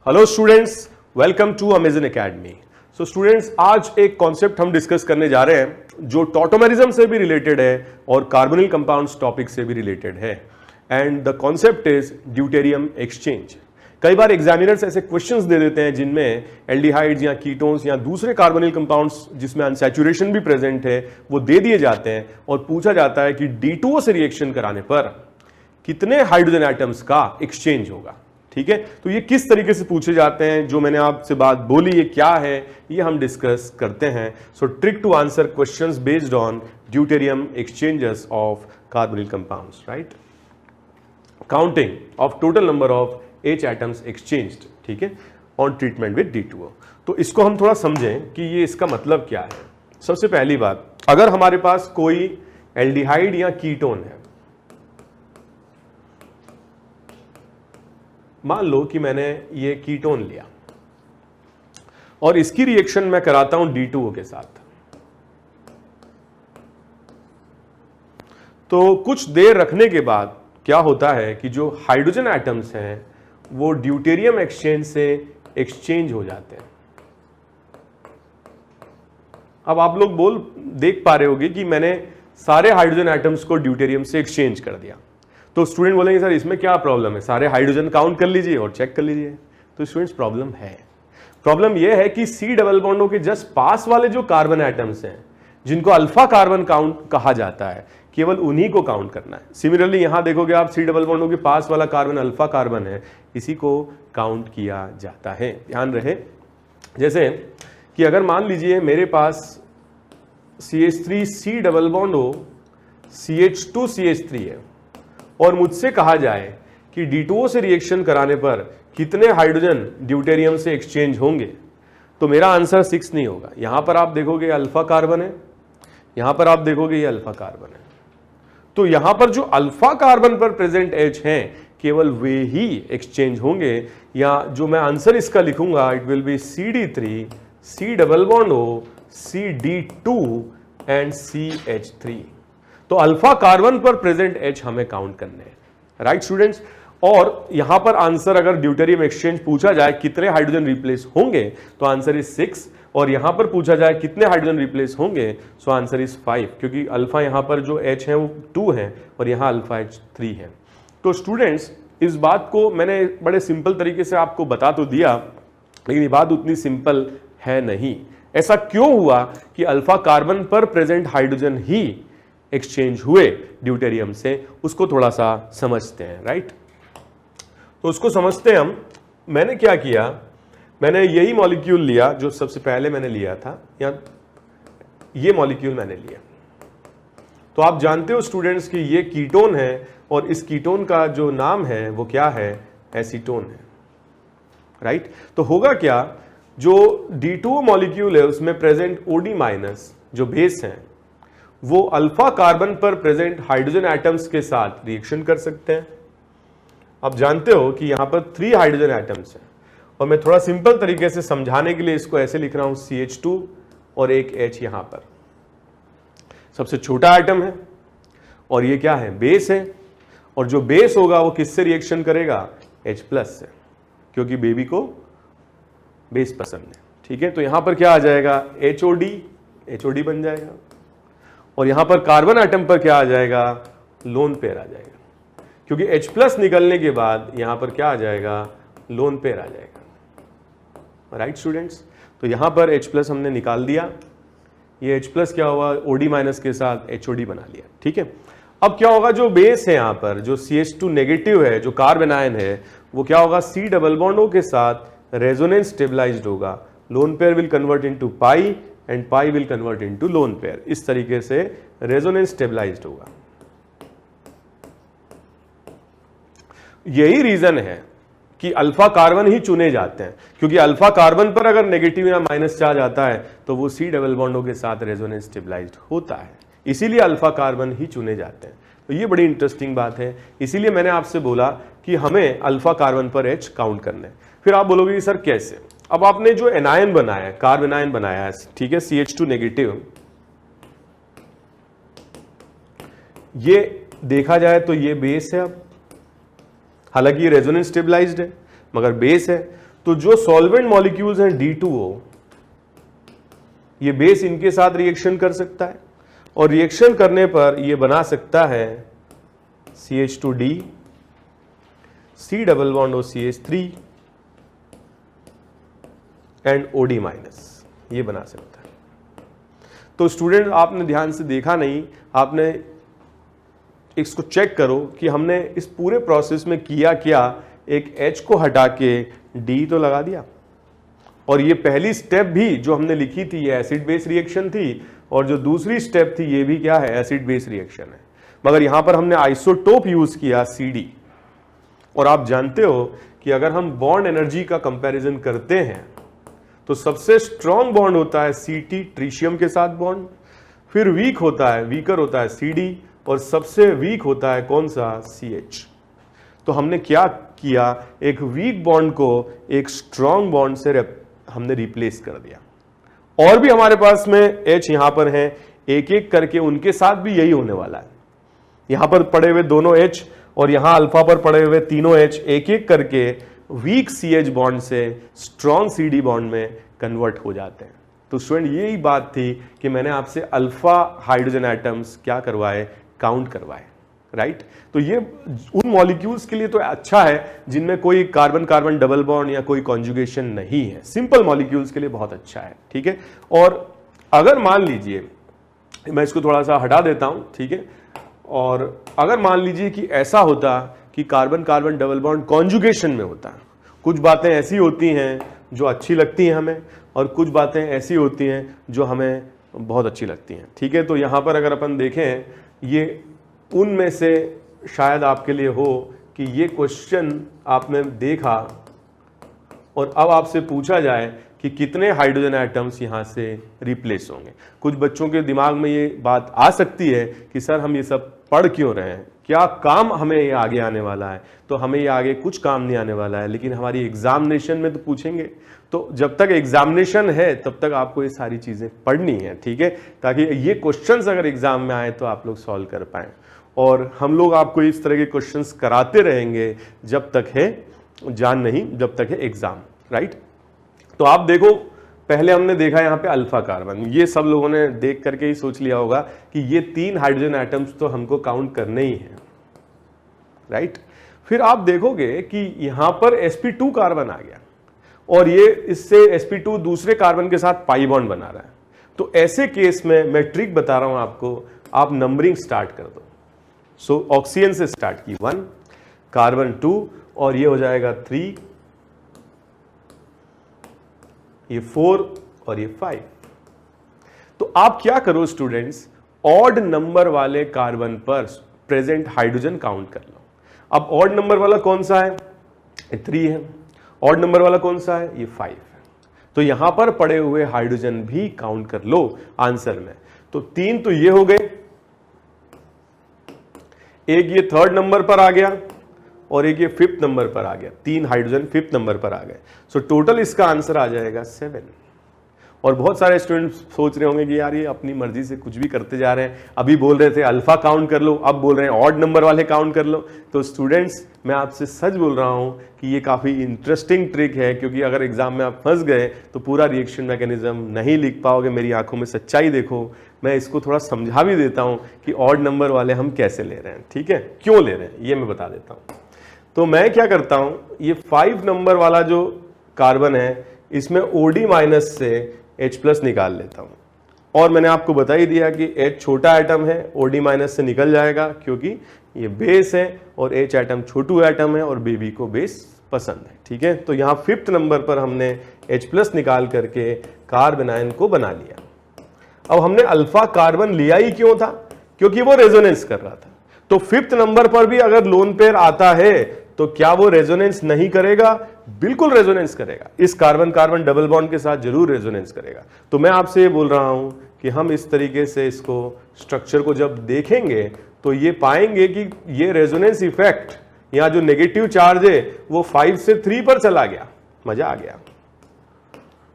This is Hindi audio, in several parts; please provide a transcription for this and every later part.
Hello students, welcome to Amazon academy. So students, आज एक कॉन्सेप्ट हम डिस्कस करने जा रहे हैं जो टॉटोमेरिज्म से भी रिलेटेड है और कार्बोनिल कंपाउंड्स टॉपिक से भी रिलेटेड है। And the concept is deuterium exchange. कई बार एग्जामिनर्स ऐसे क्वेश्चंस दे देते हैं जिनमें एल्डिहाइड्स या कीटोन्स या दूसरे कार्बोनिल कंपाउंड्स जिसमें अनसैचुरेशन भी प्रेजेंट है वो दे दिए जाते हैं और पूछा जाता है कि D2O से रिएक्शन कराने पर कितने हाइड्रोजन एटम्स का एक्सचेंज होगा। ठीक है, तो ये किस तरीके से पूछे जाते हैं, जो मैंने आपसे बात बोली ये क्या है, ये हम डिस्कस करते हैं। So trick to answer questions based on deuterium exchanges of carbonyl compounds, right. Counting of total number of H atoms exchanged, ठीक है, ऑन ट्रीटमेंट विद D2O। तो इसको हम थोड़ा समझें कि ये इसका मतलब क्या है। सबसे पहली बात, अगर हमारे पास कोई एल्डिहाइड या कीटोन है, मान लो कि मैंने ये कीटोन लिया और इसकी रिएक्शन मैं कराता हूं D2O के साथ, तो कुछ देर रखने के बाद क्या होता है कि जो हाइड्रोजन एटम्स हैं वो ड्यूटेरियम एक्सचेंज से एक्सचेंज हो जाते हैं। अब आप लोग देख पा रहे होंगे कि मैंने सारे हाइड्रोजन एटम्स को ड्यूटेरियम से एक्सचेंज कर दिया। तो स्टूडेंट बोलेंगे सर इसमें क्या प्रॉब्लम है, सारे हाइड्रोजन काउंट कर लीजिए और चेक कर लीजिए। तो स्टूडेंट्स प्रॉब्लम यह है कि C डबल बॉन्डों के जस्ट पास वाले जो कार्बन एटम्स हैं जिनको अल्फा कार्बन काउंट कहा जाता है, केवल उन्हीं को काउंट करना है। सिमिलरली यहां देखोगे आप C डबल बॉन्डों के पास वाला कार्बन अल्फा कार्बन है, इसी को काउंट किया जाता है। ध्यान रहे, जैसे कि अगर मान लीजिए मेरे पास CH3 C डबल बॉन्ड हो, CH2 CH3 है और मुझसे कहा जाए कि D2O से रिएक्शन कराने पर कितने हाइड्रोजन ड्यूटेरियम से एक्सचेंज होंगे, तो मेरा आंसर 6 नहीं होगा। यहां पर आप देखोगे अल्फा कार्बन है, यहां पर आप देखोगे ये अल्फा कार्बन है, तो यहां पर जो अल्फा कार्बन पर प्रेजेंट H हैं केवल वे ही एक्सचेंज होंगे। या जो मैं आंसर इसका लिखूंगा, it will be CD3 C double bond हो, CD2 एंड CH3। तो अल्फा कार्बन पर प्रेजेंट H हमें काउंट करने हैं, राइट स्टूडेंट्स। और यहां पर आंसर अगर ड्यूटेरियम एक्सचेंज पूछा जाए कितने हाइड्रोजन रिप्लेस होंगे, तो आंसर इज 6। और यहां पर पूछा जाए कितने हाइड्रोजन रिप्लेस होंगे, सो आंसर इज 5, क्योंकि अल्फा यहां पर जो H है वो 2 है और यहां अल्फा H 3 है। तो स्टूडेंट्स, इस बात को मैंने बड़े सिंपल तरीके से आपको बता तो दिया, लेकिन ये बात उतनी सिंपल है नहीं। ऐसा क्यों हुआ कि अल्फा कार्बन पर प्रेजेंट हाइड्रोजन ही एक्सचेंज हुए ड्यूटेरियम से, उसको थोड़ा सा समझते हैं, राइट। तो उसको समझते हैं हम। मैंने क्या किया, मैंने यही मॉलिक्यूल लिया जो सबसे पहले मैंने लिया था, या ये मॉलिक्यूल मैंने लिया। तो आप जानते हो स्टूडेंट्स कि ये कीटोन है और इस कीटोन का जो नाम है वो क्या है, एसीटोन है, राइट। तो होगा क्या, जो D2O मॉलिक्यूल है उसमें प्रेजेंट OD माइनस जो बेस है वो अल्फा कार्बन पर प्रेजेंट हाइड्रोजन एटम्स के साथ रिएक्शन कर सकते हैं। आप जानते हो कि यहां पर 3 हाइड्रोजन एटम्स हैं और मैं थोड़ा सिंपल तरीके से समझाने के लिए इसको ऐसे लिख रहा हूं, CH2 और एक H यहां पर सबसे छोटा एटम है और ये क्या है, बेस है। और जो बेस होगा वो किससे रिएक्शन करेगा, H प्लस से, क्योंकि बेबी को बेस पसंद है। ठीक है, तो यहां पर क्या आ जाएगा, HOD बन जाएगा। और यहां पर कार्बन एटम पर क्या आ जाएगा, लोन पेयर आ जाएगा, क्योंकि H प्लस निकलने के बाद यहां पर क्या आ जाएगा, लोन पेयर आ जाएगा, राइट स्टूडेंट्स। तो यहां पर H प्लस हमने निकाल दिया, ये H प्लस क्या हुआ, OD माइनस के साथ HOD बना लिया। ठीक है, अब क्या होगा, जो बेस है यहां पर जो CH2 नेगेटिव है, जो कार्बन आयन है, वो क्या होगा, C डबल बॉन्डों के साथ रेजोनेंस स्टेबलाइज्ड होगा। Lone pair will convert into pi and pi will convert into lone pair. इस तरीके से रेजोनेंस स्टेबलाइज्ड होगा। यही रीजन है कि अल्फा कार्बन ही चुने जाते हैं, क्योंकि अल्फा कार्बन पर अगर नेगेटिव या माइनस चार्ज आता है तो वो C डबल बॉन्डों के साथ रेजोनेंस स्टेबलाइज्ड होता है, इसीलिए अल्फा कार्बन ही चुने जाते हैं। तो ये बड़ी इंटरेस्टिंग बात है, इसीलिए मैंने आपसे बोला कि हमें अल्फा कार्बन पर H काउंट करना है। फिर आप बोलोगे कि सर कैसे। अब आपने जो एनायन बनाया है, कार्बन आयन बनाया है, ठीक है, CH2 नेगेटिव, ये देखा जाए तो ये बेस है। अब हालांकि ये रेजोनेंस स्टेबलाइज्ड है मगर बेस है, तो जो सॉल्वेंट मॉलिक्यूल्स हैं D2O, ये बेस इनके साथ रिएक्शन कर सकता है और रिएक्शन करने पर ये बना सकता है CH2D, C double bond OCH3 and OD minus, ये बना सकता है। तो स्टूडेंट आपने ध्यान से देखा नहीं, आपने इसको चेक करो कि हमने इस पूरे प्रोसेस में किया क्या। एक H को हटा के D तो लगा दिया, और ये पहली स्टेप भी जो हमने लिखी थी ये एसिड बेस रिएक्शन थी, और जो दूसरी स्टेप थी ये भी क्या है, एसिड बेस रिएक्शन है। मगर यहां पर हमने आइसोटोप यूज किया CD, और आप जानते हो कि अगर हम बॉन्ड एनर्जी का कंपैरिजन करते हैं तो सबसे स्ट्रॉन्ग बॉन्ड होता है Ct ट्रीशियम के साथ बॉन्ड, फिर वीकर होता है CD, और सबसे वीक होता है कौन सा, CH। तो हमने क्या किया, एक वीक बॉन्ड को एक स्ट्रॉन्ग बॉन्ड से हमने रिप्लेस कर दिया। और भी हमारे पास में H यहां पर है, एक एक करके उनके साथ भी यही होने वाला है। यहां पर पड़े हुए दोनों H और यहां अल्फा पर पड़े हुए तीनों H एक एक करके वीक CH बॉन्ड से स्ट्रॉन्ग CD बॉन्ड में कन्वर्ट हो जाते हैं। तो स्टूडेंट यही बात थी कि मैंने आपसे अल्फा हाइड्रोजन एटम्स क्या करवाए, काउंट करवाए, राइट। तो ये उन मॉलिक्यूल्स के लिए तो अच्छा है जिनमें कोई कार्बन कार्बन डबल बॉन्ड या कोई कॉन्जुगेशन नहीं है, सिंपल मॉलिक्यूल्स के लिए बहुत अच्छा है, ठीक है। और अगर मान लीजिए, मैं इसको थोड़ा सा हटा देता हूं, ठीक है, और अगर मान लीजिए कि ऐसा होता कि carbon carbon double bond conjugation में होता, कुछ बातें ऐसी होती हैं जो अच्छी लगती हैं हमें, और कुछ बातें ऐसी होती हैं जो हमें बहुत अच्छी लगती हैं, ठीक है। तो यहां पर अगर अपन देखें, ये उनमें से शायद आपके लिए हो कि ये क्वेश्चन आपने देखा और अब आपसे पूछा जाए कि कितने हाइड्रोजन एटम्स यहां से रिप्लेस होंगे। कुछ बच्चों के दिमाग में ये बात आ सकती है कि सर हम ये सब पढ़ क्यों रहे हैं, क्या काम हमें ये आगे आने वाला है। तो हमें ये आगे कुछ काम नहीं आने वाला है, लेकिन हमारी एग्जामिनेशन में तो पूछेंगे। तो जब तक एग्जामिनेशन है तब तक आपको ये सारी चीजें पढ़नी है, ठीक है, ताकि ये क्वेश्चंस अगर एग्जाम में आए तो आप लोग सॉल्व कर पाए। और हम लोग आपको इस तरह के क्वेश्चंस कराते रहेंगे जब तक है जान नहीं, जब तक है एग्जाम, राइट। तो आप देखो, पहले हमने देखा यहाँ पे अल्फा कार्बन, ये सब लोगों ने देख करके ही सोच लिया होगा कि ये 3 हाइड्रोजन एटम्स तो हमको काउंट करने ही हैं, राइट। फिर आप देखोगे कि यहां पर sp2 कार्बन आ गया और ये इससे sp2 दूसरे कार्बन के साथ पाई बॉन्ड बना रहा है। तो ऐसे केस में मैं ट्रिक बता रहा हूं आपको, आप नंबरिंग स्टार्ट कर दो। सो ऑक्सीजन से स्टार्ट की 1, कार्बन 2, और ये हो जाएगा 3, ये 4 और ये 5। तो आप क्या करो स्टूडेंट्स, ऑड नंबर वाले कार्बन पर प्रेजेंट हाइड्रोजन काउंट कर लो। अब ऑड नंबर वाला कौन सा है, 3 है। ऑड नंबर वाला कौन सा है, ये 5 है। तो यहां पर पड़े हुए हाइड्रोजन भी काउंट कर लो आंसर में। तो 3 तो ये हो गए, एक ये 3rd नंबर पर आ गया और एक ये 5th नंबर पर आ गया। 3 हाइड्रोजन 5th नंबर पर आ गए। सो टोटल इसका आंसर आ जाएगा 7। और बहुत सारे स्टूडेंट्स सोच रहे होंगे कि यार ये अपनी मर्जी से कुछ भी करते जा रहे हैं, अभी बोल रहे थे अल्फा काउंट कर लो, अब बोल रहे हैं ऑड नंबर वाले काउंट कर लो। तो स्टूडेंट्स, मैं आपसे सच बोल रहा हूं कि ये काफी इंटरेस्टिंग ट्रिक है, क्योंकि अगर एग्जाम में आप फंस गए तो पूरा रिएक्शन मैकेनिज्म नहीं लिख पाओगे। मेरी आंखों में सच्चाई देखो, मैं इसको थोड़ा समझा भी देता हूं कि ऑड नंबर वाले हम कैसे ले रहे हैं, ठीक है, क्यों ले रहे हैं ये मैं बता देता हूं। तो मैं क्या करता हूं, ये 5 नंबर वाला जो कार्बन है इसमें OD माइनस से H+ निकाल लेता हूं। और मैंने आपको बता ही दिया कि H छोटा एटम है, OD माइनस से निकल जाएगा क्योंकि ये बेस है, और H एटम छोटू एटम है और बेबी को बेस पसंद है, ठीक है। तो यहाँ 5th नंबर पर हमने H+ निकाल करके कार्बन आयन को बना लिया। अब हमने अल्फा कार्बन लिया ही क्यों था, क्योंकि वो रेजोनेंस कर रहा था। तो 5th नंबर पर भी अगर लोन पेयर आता है तो क्या वो रेजोनेंस नहीं करेगा, बिल्कुल रेजोनेंस करेगा। इस कार्बन कार्बन डबल बॉन्ड के साथ जरूर रेजोनेंस करेगा। तो मैं आपसे ये बोल रहा हूं कि हम इस तरीके से इसको स्ट्रक्चर को जब देखेंगे तो ये पाएंगे कि ये रेजोनेंस इफेक्ट, यहां जो नेगेटिव चार्ज है वो 5 से 3 पर चला गया। मजा आ गया।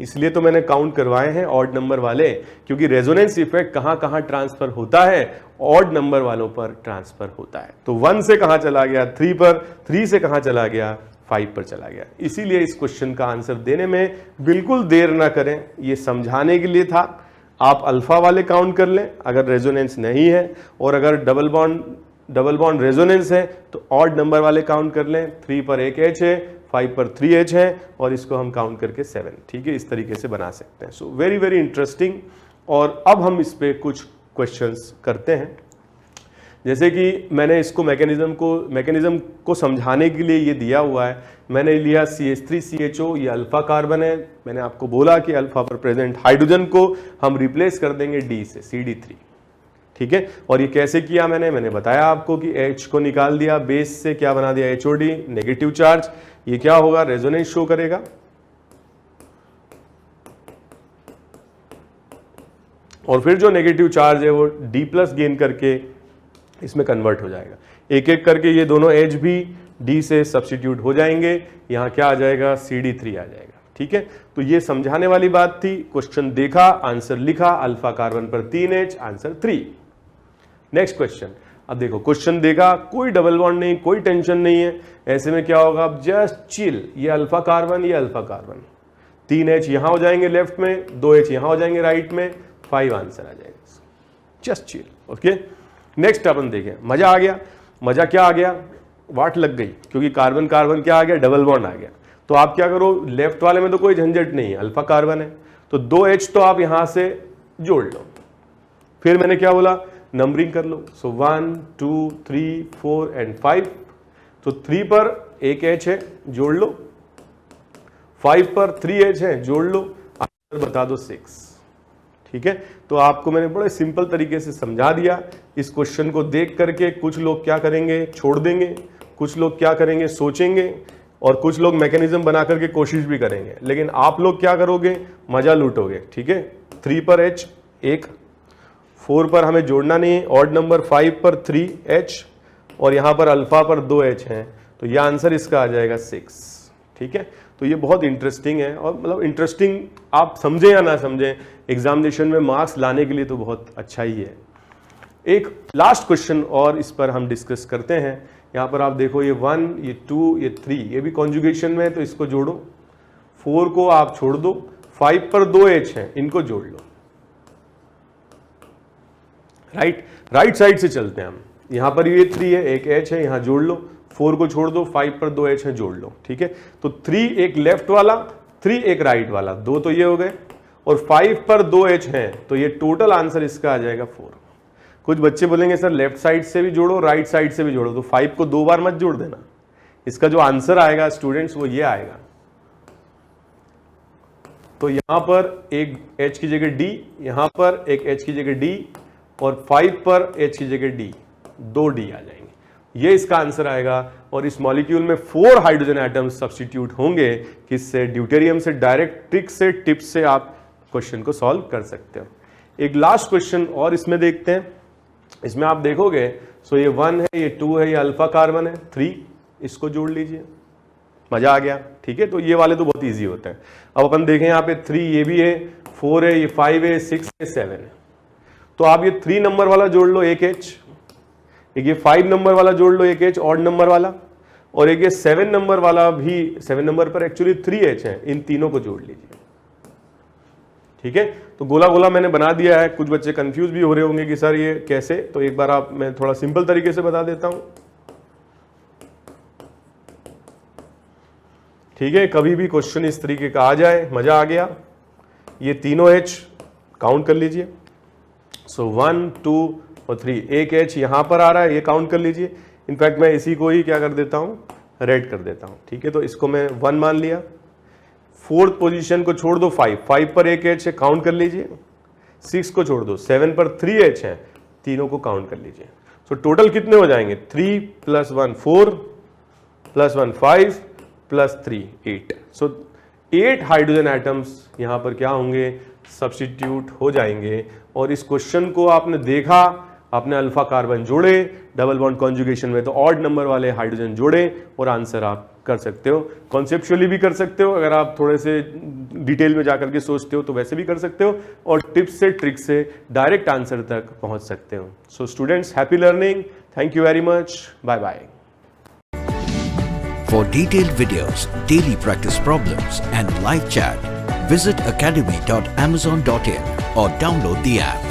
इसलिए तो मैंने काउंट करवाए हैं ऑड नंबर वाले, क्योंकि रेजोनेंस इफेक्ट कहां कहां ट्रांसफर होता है, ऑड नंबर वालों पर ट्रांसफर होता है। तो 1 से कहां चला गया, 3 पर, 3 से कहां चला गया, 5 पर चला गया। इसीलिए इस क्वेश्चन का आंसर देने में बिल्कुल देर ना करें, ये समझाने के लिए था। आप अल्फा वाले काउंट कर लें अगर रेजोनेंस नहीं है, और अगर डबल बॉन्ड रेजोनेंस है तो ऑड नंबर वाले काउंट कर लें। 3 पर एक H है, 5 पर 3 H है, और इसको हम काउंट करके 7, ठीक है, इस तरीके से बना सकते हैं। So very very interesting. और अब हम इस पे कुछ क्वेश्चंस करते हैं। जैसे कि मैंने इसको मैकेनिज्म को समझाने के लिए ये दिया हुआ है। मैंने लिया CH3CHO, ये अल्फा कार्बन है। मैंने आपको बोला कि अल्फा पर प्रेजेंट हाइड्रोजन को हम रिप्लेस कर देंगे D से, CD3, ठीक है। और ये कैसे किया मैंने बताया आपको कि H को निकाल दिया, बेस से क्या बना दिया, HOD, नेगेटिव चार्ज। ये क्या होगा, रेजोनेंस शो करेगा। और फिर जो नेगेटिव चार्ज है वो D+ गेन करके इसमें कन्वर्ट हो जाएगा। एक एक करके ये दोनों H भी D से सब्स्टिट्यूट हो जाएंगे। यहाँ क्या आ जाएगा, CD3 आ जाएगा, ठीक है। तो ये समझाने वाली बात थी। क्वेश्चन देखा, आंसर लिखा, अल्फा कार्बन पर 3H, आंसर 3। Next question. अब देखो क्वेश्चन देखा, कोई डबल बॉन्ड नहीं, कोई टेंशन नहीं है। ऐसे में क्या होगा, अब जस्ट चिल, ये अल्फा कार्बन, ये अल्फा कार्बन, 3H यहां हो जाएंगे लेफ्ट में, 2H यहां हो जाएंगे राइट में, 5 आंसर आ जाएगा। Just chill, okay. नेक्स्ट अपन देखें, मजा आ गया। मजा क्या आ गया, वाट लग गई, क्योंकि कार्बन कार्बन क्या आ गया, डबल बॉन्ड आ गया। तो आप क्या करो, लेफ्ट वाले में तो कोई झंझट नहीं है, अल्फा कार्बन है, तो 2H तो आप यहां से जोड़ लो। फिर मैंने क्या बोला, नंबरिंग कर लो। सो 1 2 3 4 एंड 5। तो 3 पर एक H है, जोड़ लो। 5 पर 3H है, जोड़ लो। आंसर बता दो 6, ठीक है। तो आपको मैंने बड़े सिंपल तरीके से समझा दिया। इस क्वेश्चन को देख करके कुछ लोग क्या करेंगे, छोड़ देंगे, कुछ लोग क्या करेंगे, सोचेंगे, और कुछ लोग मैकेनिज्म बना करके कोशिश भी करेंगे। लेकिन आप लोग क्या करोगे, मजा लूटोगे, ठीक है। 3 पर H 1, 4 पर हमें जोड़ना नहीं है, ऑड नंबर 5 पर 3H, और यहां पर अल्फा पर 2H है, तो यह आंसर इसका आ जाएगा 6, ठीक है। तो ये बहुत इंटरेस्टिंग है, और मतलब इंटरेस्टिंग आप समझें या ना समझें, एग्जामिनेशन में मार्क्स लाने के लिए तो बहुत अच्छा ही है। एक लास्ट क्वेश्चन और इस पर हम डिस्कस करते हैं। यहाँ पर आप देखो, ये 1, ये 2, ये 3, ये भी कॉन्जुगेशन में है, तो इसको जोड़ो। 4 को आप छोड़ दो, 5 पर 2H है, इनको जोड़ लो। राइट साइड से चलते हैं हम। यहां पर ये 3 है, एक H है, यहां जोड़ लो। 4 को छोड़ दो, 5 पर 2H है, जोड़ लो, ठीक है। तो 3 एक लेफ्ट वाला, 3 एक राइट वाला, 2 तो ये हो गए, और 5 पर 2H है, तो ये टोटल आंसर इसका आ जाएगा 4। कुछ बच्चे बोलेंगे सर लेफ्ट साइड से भी जोड़ो, राइट साइड से भी जोड़ो, तो 5 को 2 बार मत जोड़ देना। इसका जो आंसर आएगा स्टूडेंट्स वो ये आएगा। तो यहां पर एक H की जगह D, यहां पर एक H की जगह D, और 5 पर H की जगह D, 2 D आ जाएंगे। ये इसका आंसर आएगा। और इस मॉलिक्यूल में 4 हाइड्रोजन एटम्स सब्स्टिट्यूट होंगे, किससे, ड्यूटेरियम से। डायरेक्ट ट्रिक से, टिप्स से आप क्वेश्चन को सॉल्व कर सकते हो। एक लास्ट क्वेश्चन और इसमें देखते हैं। इसमें आप देखोगे, सो ये 1 है, ये 2 है, ये अल्फा कार्बन है, 3, इसको जोड़ लीजिए। मजा आ गया, ठीक है। तो ये वाले तो बहुत इजी होते हैं। अब अपन देखें, यहाँ पे 3 ये भी है, 4 है, ये 5 है, 6 है, 7 है। तो आप ये 3 नंबर वाला जोड़ लो, एक H, एक ये 5 नंबर वाला जोड़ लो, एक H ऑड नंबर वाला, और एक ये 7 नंबर वाला भी, 7 नंबर पर एक्चुअली 3H है, इन तीनों को जोड़ लीजिए, ठीक है। तो गोला गोला मैंने बना दिया है। कुछ बच्चे कंफ्यूज भी हो रहे होंगे कि सर ये कैसे, तो एक बार मैं थोड़ा सिंपल तरीके से बता देता हूं, ठीक है। कभी भी क्वेश्चन इस तरीके का आ जाए, मजा आ गया। ये तीनों H काउंट कर लीजिए। सो 1 2 और 3, एक H यहां पर आ रहा है, ये काउंट कर लीजिए। इनफैक्ट मैं इसी को ही क्या कर देता हूं, रेड कर देता हूं, ठीक है। तो इसको मैं 1 मान लिया। 4th पोजीशन को छोड़ दो, 5 पर एक H है, काउंट कर लीजिए। 6 को छोड़ दो, 7 पर 3H है, तीनों को काउंट कर लीजिए। सो टोटल कितने हो जाएंगे, 3 + 1 4 + 1 5 + 3 8। सो 8 हाइड्रोजन एटम्स यहां पर क्या होंगे, सब्स्टिट्यूट हो जाएंगे। और इस क्वेश्चन को आपने देखा, आपने अल्फा कार्बन जोड़े, डबल बॉन्ड कॉन्जुगेशन में तो ऑड नंबर वाले हाइड्रोजन जोड़े, और आंसर आप कर सकते हो। कॉन्सेप्चुअली भी कर सकते हो, अगर आप थोड़े से डिटेल में जाकर के सोचते हो तो वैसे भी कर सकते हो, और टिप्स से, ट्रिक से डायरेक्ट आंसर तक पहुंच सकते हो। So students, happy learning, thank you very much, bye bye. For detailed videos, daily practice problems and live chat, visit academy.amazon.in or download the app.